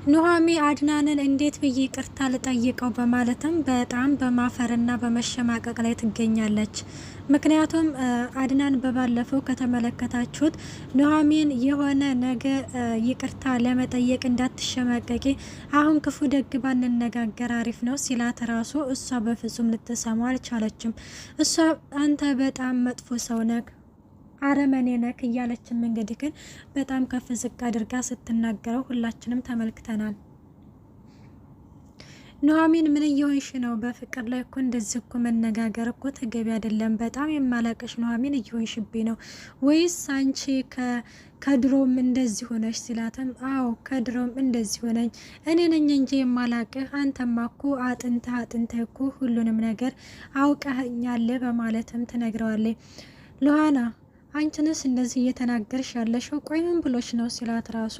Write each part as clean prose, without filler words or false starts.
ኑሃሚ አድናንን እንዴት ብዬ ይቅርታ ልጠይቀው በማለትም በጣም በማፈርና በመሸማቀቅ ላይ ትገኛለች። ምክንያቱም አድናን በባለፈው ከተመለከታችሁት ኑሃሚን የሆነ ነገ ይቅርታ ለመጠየቅ እንዳትሸማቀቂ፣ አሁን ክፉ ደግ ባንነጋገር አሪፍ ነው ሲላት ራሱ እሷ በፍጹም ልትሰማው አልቻለችም። እሷ አንተ በጣም መጥፎ ሰው ነህ፣ አረመኔ ነክ እያለችም እንግዲህ ግን በጣም ከፍ ዝቅ አድርጋ ስትናገረው ሁላችንም ተመልክተናል። ኑሃሚን ምን እየሆንሽ ነው? በፍቅር ላይ እኮ እንደዚህ እኮ መነጋገር እኮ ተገቢ አይደለም። በጣም የማላቀሽ ኑሃሚን እየሆንሽብኝ ነው ወይስ አንቺ ከድሮም እንደዚህ ሆነሽ ሲላትም፣ አዎ ከድሮም እንደዚህ ሆነኝ እኔ ነኝ እንጂ የማላቅህ፣ አንተማ እኮ አጥንተህ እኮ ሁሉንም ነገር አውቀኸኛል በማለትም ትነግረዋለች። ሉሃና አንቺንስ እንደዚህ እየተናገርሽ ያለሽው ቆይ ምን ብሎች ነው ሲላት ራሱ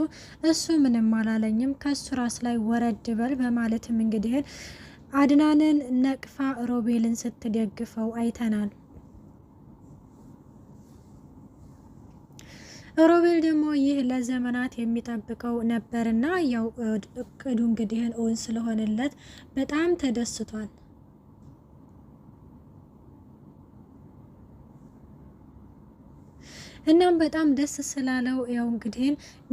እሱ ምንም አላለኝም ከሱ ራስ ላይ ወረድ በል በማለትም እንግዲህ አድናንን ነቅፋ ሮቤልን ስትደግፈው አይተናል። ሮቤል ደግሞ ይህ ለዘመናት የሚጠብቀው ነበርና ያው እቅዱ እንግዲህ እውን ስለሆነለት በጣም ተደስቷል። እናም በጣም ደስ ስላለው ያው እንግዲህ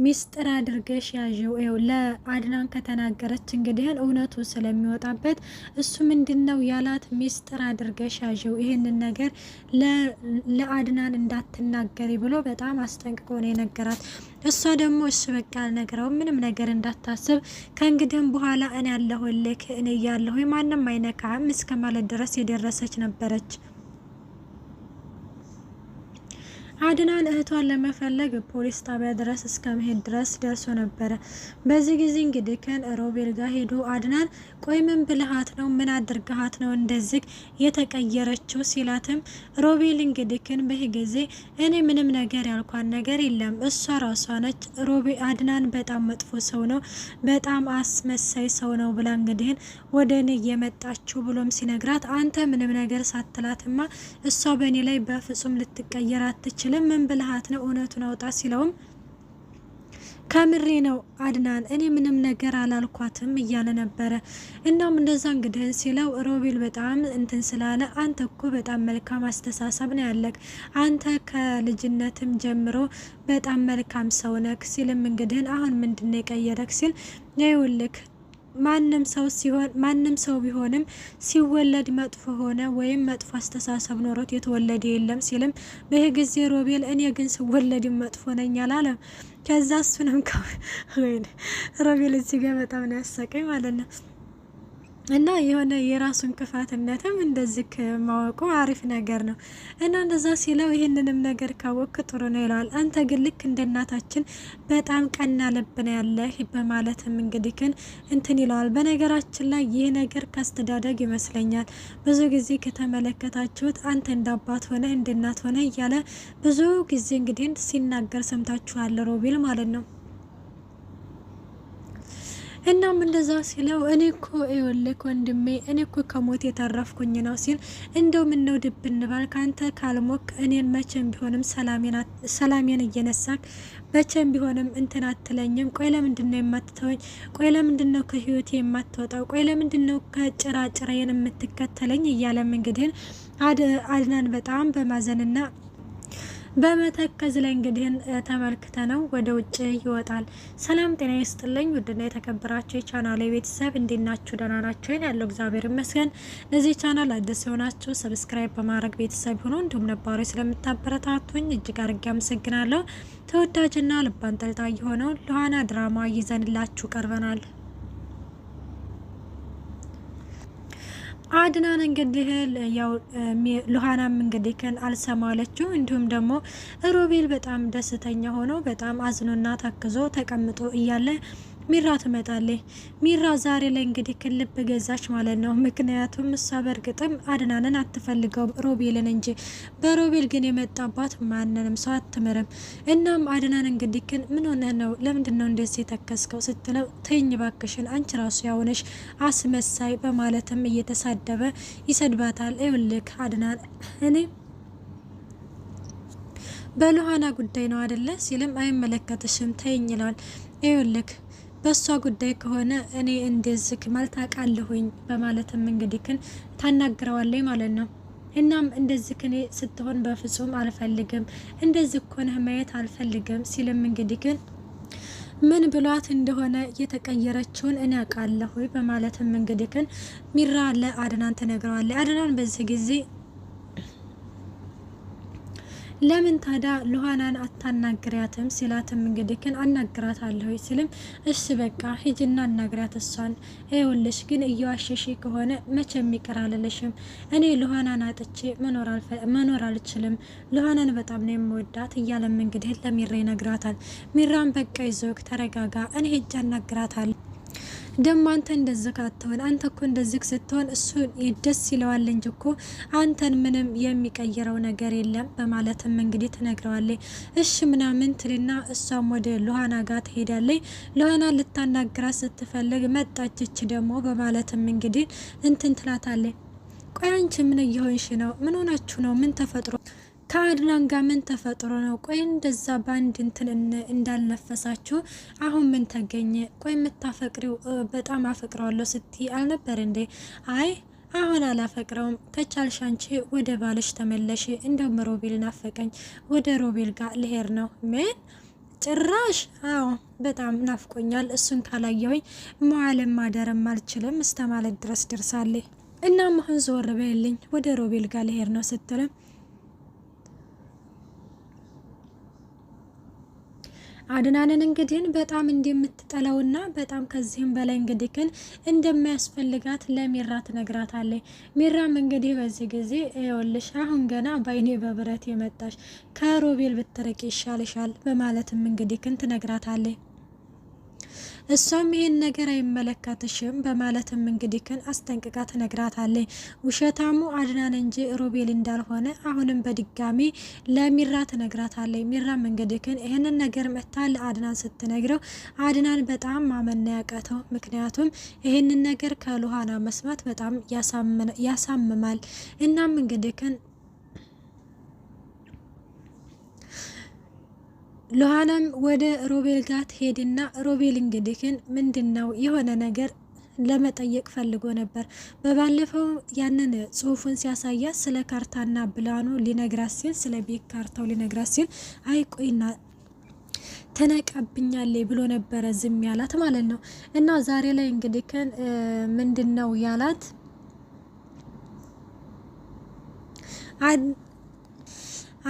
ሚስጥር አድርገሽ ያዥው ያው ለአድናን ከተናገረች እንግዲህ እውነቱ ስለሚወጣበት እሱ ምንድነው ያላት ሚስጥር አድርገሽ ያዥው ይሄንን ነገር ለአድናን እንዳትናገሪ ብሎ በጣም አስጠንቅቆ ነው የነገራት። እሷ ደግሞ እሺ በቃ አልነግረውም ምንም ነገር እንዳታስብ ከእንግዲህም በኋላ እኔ ያለሁልክ እኔ ያለሁ ማንም አይነካም እስከ ማለት ድረስ የደረሰች ነበረች። አድናን እህቷን ለመፈለግ ፖሊስ ጣቢያ ድረስ እስከ መሄድ ድረስ ደርሶ ነበረ። በዚህ ጊዜ እንግዲህ ሮቤል ጋር ሄዶ አድናን ቆይ ምን ብልሃት ነው ምን አድርገሃት ነው እንደዚህ የተቀየረችው ሲላትም ሮቤል እንግዲህ በዚህ ጊዜ እኔ ምንም ነገር ያልኳን ነገር የለም እሷ ራሷ ነች አድናን በጣም መጥፎ ሰው ነው በጣም አስመሳይ ሰው ነው ብላ እንግዲህ ወደ እኔ የመጣችው ብሎም ሲነግራት አንተ ምንም ነገር ሳትላትማ እሷ በእኔ ላይ በፍጹም ልትቀየር አትችልም ምን ብልሃት ነው እውነቱን አውጣ ሲለውም ከምሬ ነው አድናን እኔ ምንም ነገር አላልኳትም እያለ ነበረ። እናም እንደዛ እንግዲህ ሲለው ሮቤል በጣም እንትን ስላለ አንተ እኮ በጣም መልካም አስተሳሰብ ነው ያለክ አንተ ከልጅነትም ጀምሮ በጣም መልካም ሰው ነክ ሲልም እንግዲህ አሁን ምንድነው የቀየረክ ሲል ይኸውልህ ማንም ሰው ቢሆንም ሲወለድ መጥፎ ሆነ ወይም መጥፎ አስተሳሰብ ኖሮት የተወለደ የለም ሲልም በዚህ ጊዜ ሮቤል እኔ ግን ስወለድ መጥፎ ነኝ አላለም። ከዛ እሱንም ሮቤል እዚህ ጋር በጣም ነው ያሳቀኝ ማለት ነው። እና የሆነ የራሱን ክፋትነትም እንደዚህ ማወቁ አሪፍ ነገር ነው። እና እንደዛ ሲለው ይህንንም ነገር ካወቅ ጥሩ ነው ይላል። አንተ ግን ልክ እንደ እናታችን በጣም ቀና ልብ ነው ያለህ በማለትም እንግዲህ ግን እንትን ይለዋል። በነገራችን ላይ ይህ ነገር ካስተዳደግ ይመስለኛል። ብዙ ጊዜ ከተመለከታችሁት አንተ እንደ አባት ሆነ እንደ እናት ሆነ እያለ ብዙ ጊዜ እንግዲህ ሲናገር ሰምታችኋል ሮቤል ማለት ነው። እናም እንደዛ ሲለው እኔ እኮ ይኸውልህ ወንድሜ እኔ እኮ ከሞት የተረፍኩኝ ነው ሲል እንደው ምን ነው ድብ እንባል ካንተ ካልሞክ እኔን መቼም ቢሆንም ሰላሜን እየነሳክ መቼም ቢሆንም እንትን አትለኝም። ቆይ ለምንድነው የማትተወኝ? ቆይ ለምንድነው ከህይወቴ የማትወጣው? ቆይ ለምንድነው ከጭራጭራዬን የምትከተለኝ? እያለም እንግዲህ አድናን በጣም በማዘንና በመተከዝ ላይ እንግዲህ ተመልክተ ነው ወደ ውጭ ይወጣል። ሰላም ጤና ይስጥልኝ ውድና የተከበራችሁ የቻናል ቤተሰብ እንዴት ናችሁ? ደህና ናችሁ? ያለው እግዚአብሔር ይመስገን። ለዚህ ቻናል አዲስ የሆናችሁ ሰብስክራይብ በማድረግ ቤተሰብ ሆኖ እንዲሁም ነባሩ ስለምታበረታቱኝ እጅግ አድርጌ አመሰግናለሁ። ተወዳጅና ልብ አንጠልጣይ የሆነው ሉሃና ድራማ ይዘንላችሁ ቀርበናል። አድናን እንግዲህ ያው ሉሃናም እንግዲህ አልሰማለችው። እንዲሁም ደግሞ ሮቤል በጣም ደስተኛ ሆኖ በጣም አዝኖና ታክዞ ተቀምጦ እያለ ሚራ ትመጣለች። ሚራ ዛሬ ላይ እንግዲህ ልብ ገዛች ማለት ነው። ምክንያቱም እሷ በእርግጥም አድናንን አትፈልገውም ሮቤልን እንጂ በሮቤል ግን የመጣባት ማንንም ሰው አትምርም። እናም አድናን እንግዲህ ምን ሆነ ነው ለምንድን ነው እንደዚህ የተከስከው ስትለው ተኝ ባክሽን አንቺ ራሱ ያውነሽ አስመሳይ በማለትም እየተሳደበ ይሰድባታል። ይኸውልህ አድናን እኔ በሉሃና ጉዳይ ነው አይደለ ሲልም አይመለከትሽም ተይኝ ይላል። ይኸውልህ በሷ ጉዳይ ከሆነ እኔ እንደዚህ ማለት አውቃለሁኝ በማለትም እንግዲህ ግን ታናግረዋለች ማለት ነው። እናም እንደዚህ ከኔ ስትሆን በፍጹም አልፈልግም፣ እንደዚህ ኮነህ ማየት አልፈልግም ሲልም እንግዲህ ግን ምን ብሏት እንደሆነ የተቀየረችውን እኔ አውቃለሁ በማለትም እንግዲህ ግን ሚራ ለአድናን ትነግረዋለች። አድናን በዚህ ጊዜ ለምን ታዲያ ሉሃናን አታናግሪያትም ሲላትም እንግዲህ ግን አናግራታለሁ ሲልም እሺ በቃ ሂጅና አናግሪያት እሷን ይኸውልሽ ግን እየዋሸሽ ከሆነ መቼም ይቅር አልልሽም እኔ ሉሃናን አጥቼ መኖር አልችልም ሉሃናን በጣም ነው የምወዳት እያለም እንግዲህ ለሚራ ይነግራታል። ሚራን በቃ ይዞክ ተረጋጋ እኔ ሂጅ አናግራታለሁ ደሞ አንተ እንደዚህ ካትሆን አንተ እኮ እንደዚህ ስትሆን እሱ ደስ ይለዋል እንጂ እኮ አንተን ምንም የሚቀይረው ነገር የለም በማለትም እንግዲህ ትነግረዋለች። እሺ ምናምን ትልና እሷም ወደ ሉሃና ጋር ትሄዳለች። ሉሃና ልታናግራት ስትፈልግ መጣችች ደግሞ በማለትም እንግዲህ እንትን ትላታለች። ቆይ አንቺ ምን እየሆንሽ ነው? ምን ሆናችሁ ነው? ምን ተፈጥሮ ከአድናን ጋር ምን ተፈጥሮ ነው? ቆይ እንደዛ ባንድ እንትን እንዳልነፈሳችሁ አሁን ምን ተገኘ? ቆይ የምታፈቅሪው በጣም አፈቅረዋለሁ ስትይ አልነበር እንዴ? አይ አሁን አላፈቅረውም። ተቻልሽ አንቺ ወደ ባልሽ ተመለሽ። እንደውም ሮቤል ናፈቀኝ፣ ወደ ሮቤል ጋር ልሄድ ነው። ምን ጭራሽ? አዎ በጣም ናፍቆኛል። እሱን ካላየሁኝ መዋልም ማደርም አልችልም እስከ ማለት ድረስ ደርሳለች። እናም አሁን ዞር በይልኝ፣ ወደ ሮቤል ጋር ልሄድ ነው ስትልም አድናንን እንግዲህ በጣም እንደምትጠላውና በጣም ከዚህም በላይ እንግዲህ ግን እንደማያስፈልጋት ለሚራ ትነግራታለች። ሚራም እንግዲህ በዚህ ጊዜ ይኸውልሽ አሁን ገና ባይኔ በብረት የመጣሽ ከሮቤል ብትርቂ ይሻልሻል በማለትም እንግዲህ ግን ትነግራታለች። እሷም ይሄን ነገር አይመለከትሽም በማለትም እንግዲህ ግን አስጠንቅቃ ትነግራታለች። ውሸታሙ አድናን እንጂ ሮቤል እንዳልሆነ አሁንም በድጋሚ ለሚራ ትነግራታለች። ሚራም እንግዲህ ግን ይሄንን ነገር መታ ለአድናን ስትነግረው አድናን በጣም ማመን ያቃተው፣ ምክንያቱም ይሄንን ነገር ከሉሃና መስማት በጣም ያሳምማል። እናም እንግዲህ ግን ሉሃናም ወደ ሮቤል ጋር ትሄድና ሮቤል እንግዲህ ግን ምንድነው የሆነ ነገር ለመጠየቅ ፈልጎ ነበር። በባለፈው ያንን ጽሁፉን ሲያሳያት ስለ ካርታና ብላኑ ሊነግራት ሲል ስለ ቤት ካርታው ሊነግራት ሲል አይ ቆይና ተነቀብኛለች ብሎ ነበረ ዝም ያላት ማለት ነው። እና ዛሬ ላይ እንግዲህ ግን ምንድነው ያላት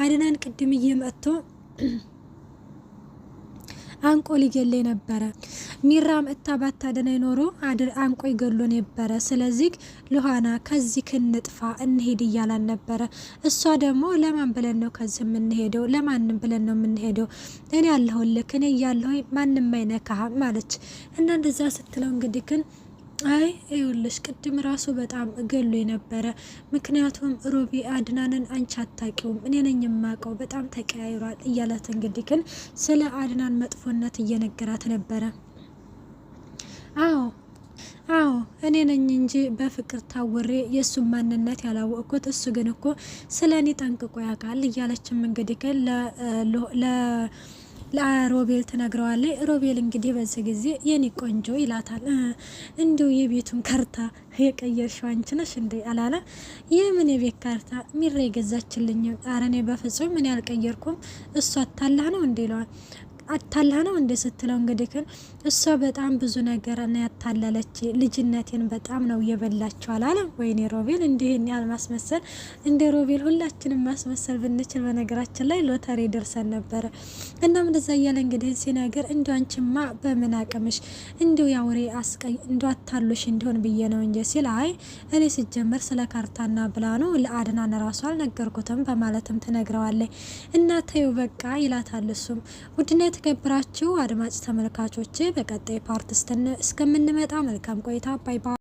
አድናን ቅድም እየመጥቶ አንቆ ሊገለኝ ነበረ። ሚራም እታባት አደና ኖሮ አንቆ ይገሎ ነበረ። ስለዚህ ሉሃና ከዚህ ክንጥፋ እንሄድ እያላን ነበረ። እሷ ደግሞ ለማን ብለን ነው ከዚህ የምንሄደው? ለማንም ብለን ነው የምንሄደው? እኔ ያለሁልክ እኔ እያለሁ ማንም አይነካህም ማለች እና እንደዛ ስትለው እንግዲህ ግን አይ ይኸውልሽ ቅድም ራሱ በጣም ገሎ ነበረ። ምክንያቱም ሮቢ አድናንን አንቺ አታውቂውም እኔ ነኝ የማውቀው፣ በጣም ተቀያይሯል እያላት እንግዲህ ግን ስለ አድናን መጥፎነት እየነገራት ነበረ። አዎ እኔ ነኝ እንጂ በፍቅር ታውሬ የእሱን ማንነት ያላወቅኩት፣ እሱ ግን እኮ ስለ እኔ ጠንቅቆ ያውቃል እያለችም እንግዲህ ግን ለሮቤል ትነግረዋለች። ሮቤል እንግዲህ በዚህ ጊዜ የኔ ቆንጆ ይላታል። እንዲሁ የቤቱን ካርታ የቀየርሽው አንቺ ነሽ እንዴ አላለ። የምን የቤት ካርታ? ሚራ የገዛችልኝ። ኧረ እኔ በፍጹም ምን ያልቀየርኩም፣ እሷ አታላህ ነው እንዴ ይለዋል። አታላህ ነው እንደ ስትለው እንግዲህ ግን እሷ በጣም ብዙ ነገር ነው ያታለለች፣ ልጅነቴን በጣም ነው የበላቸው አላለ። ወይኔ ሮቤል እንዲህን ያህል ማስመሰል! እንደ ሮቤል ሁላችንም ማስመሰል ብንችል በነገራችን ላይ ሎተሪ ደርሰን ነበረ። እናም እንደዛ እያለ እንግዲህ ሲነገር እንዲ አንቺማ በምን አቅምሽ እንዲሁ ያውሬ አስቀይ እንዲ አታሎሽ እንዲሆን ብዬ ነው እንጂ ሲል አይ እኔ ሲጀመር ስለ ካርታና ብላኑ ለአድናን ራሱ አልነገርኩትም በማለትም ትነግረዋለች። እና ተይው በቃ ይላታል። እሱም ውድና የተከበራችሁ አድማጭ ተመልካቾች በቀጣይ ፓርት እስከምንመጣ መልካም ቆይታ። ባይ ባይ።